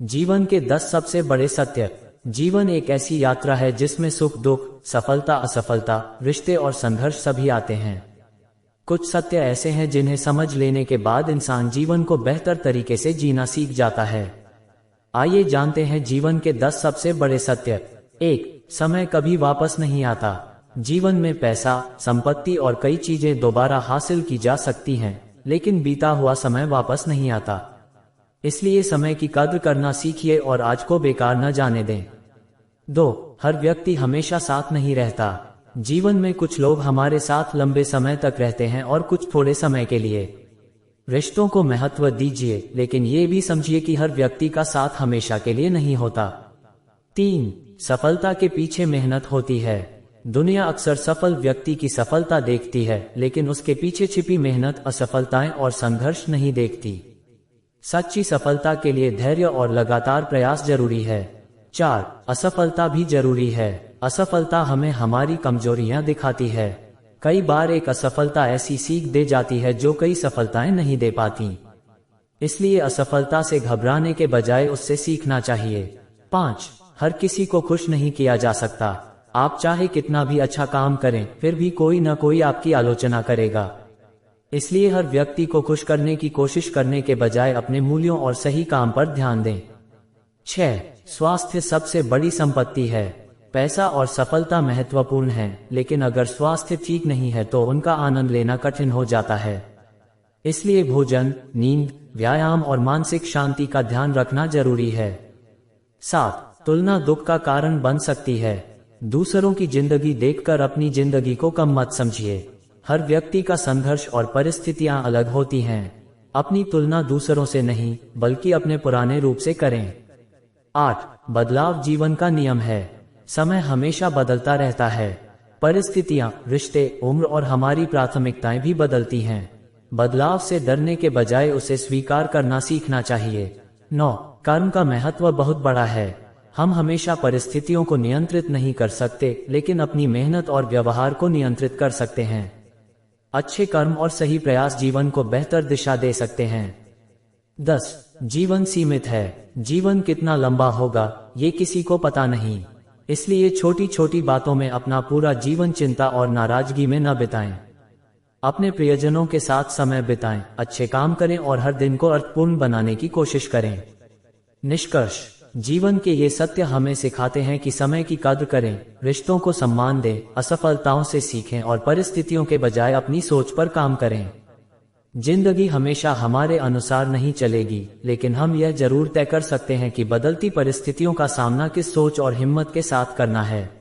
जीवन के 10 सबसे बड़े सत्य। जीवन एक ऐसी यात्रा है जिसमें सुख दुख, सफलता असफलता, रिश्ते और संघर्ष सभी आते हैं। कुछ सत्य ऐसे हैं जिन्हें समझ लेने के बाद इंसान जीवन को बेहतर तरीके से जीना सीख जाता है। आइए जानते हैं जीवन के 10 सबसे बड़े सत्य। 1. समय कभी वापस नहीं आता। जीवन में पैसा, संपत्ति और कई चीजें दोबारा हासिल की जा सकती हैं, लेकिन बीता हुआ समय वापस नहीं आता। इसलिए समय की कद्र करना सीखिए और आज को बेकार न जाने दें। 2. हर व्यक्ति हमेशा साथ नहीं रहता। जीवन में कुछ लोग हमारे साथ लंबे समय तक रहते हैं और कुछ थोड़े समय के लिए। रिश्तों को महत्व दीजिए, लेकिन ये भी समझिए कि हर व्यक्ति का साथ हमेशा के लिए नहीं होता। 3. सफलता के पीछे मेहनत होती है। दुनिया अक्सर सफल व्यक्ति की सफलता देखती है, लेकिन उसके पीछे छिपी मेहनत, असफलताएं और संघर्ष नहीं देखती। सच्ची सफलता के लिए धैर्य और लगातार प्रयास जरूरी है। 4. असफलता भी जरूरी है। असफलता हमें हमारी कमजोरियां दिखाती है। कई बार एक असफलता ऐसी सीख दे जाती है जो कई सफलताएं नहीं दे पाती। इसलिए असफलता से घबराने के बजाय उससे सीखना चाहिए। 5. हर किसी को खुश नहीं किया जा सकता। आप चाहे कितना भी अच्छा काम करें, फिर भी कोई न कोई आपकी आलोचना करेगा। इसलिए हर व्यक्ति को खुश करने की कोशिश करने के बजाय अपने मूल्यों और सही काम पर ध्यान दें। 6. स्वास्थ्य सबसे बड़ी संपत्ति है। पैसा और सफलता महत्वपूर्ण है, लेकिन अगर स्वास्थ्य ठीक नहीं है तो उनका आनंद लेना कठिन हो जाता है। इसलिए भोजन, नींद, व्यायाम और मानसिक शांति का ध्यान रखना जरूरी है। 7. तुलना दुख का कारण बन सकती है। दूसरों की जिंदगी देखकर अपनी जिंदगी को कम मत समझिए। हर व्यक्ति का संघर्ष और परिस्थितियां अलग होती हैं। अपनी तुलना दूसरों से नहीं, बल्कि अपने पुराने रूप से करें। 8. बदलाव जीवन का नियम है। समय हमेशा बदलता रहता है। परिस्थितियां, रिश्ते, उम्र और हमारी प्राथमिकताएं भी बदलती हैं। बदलाव से डरने के बजाय उसे स्वीकार करना सीखना चाहिए। 9. कर्म का महत्व बहुत बड़ा है। हम हमेशा परिस्थितियों को नियंत्रित नहीं कर सकते, लेकिन अपनी मेहनत और व्यवहार को नियंत्रित कर सकते हैं। अच्छे कर्म और सही प्रयास जीवन को बेहतर दिशा दे सकते हैं। 10. जीवन सीमित है। जीवन कितना लंबा होगा, ये किसी को पता नहीं। इसलिए छोटी छोटी बातों में अपना पूरा जीवन चिंता और नाराजगी में न बिताएं। अपने प्रियजनों के साथ समय बिताएं, अच्छे काम करें और हर दिन को अर्थपूर्ण बनाने की कोशिश करें। निष्कर्ष, जीवन के ये सत्य हमें सिखाते हैं कि समय की कद्र करें, रिश्तों को सम्मान दें, असफलताओं से सीखें और परिस्थितियों के बजाय अपनी सोच पर काम करें। जिंदगी हमेशा हमारे अनुसार नहीं चलेगी, लेकिन हम यह जरूर तय कर सकते हैं कि बदलती परिस्थितियों का सामना किस सोच और हिम्मत के साथ करना है।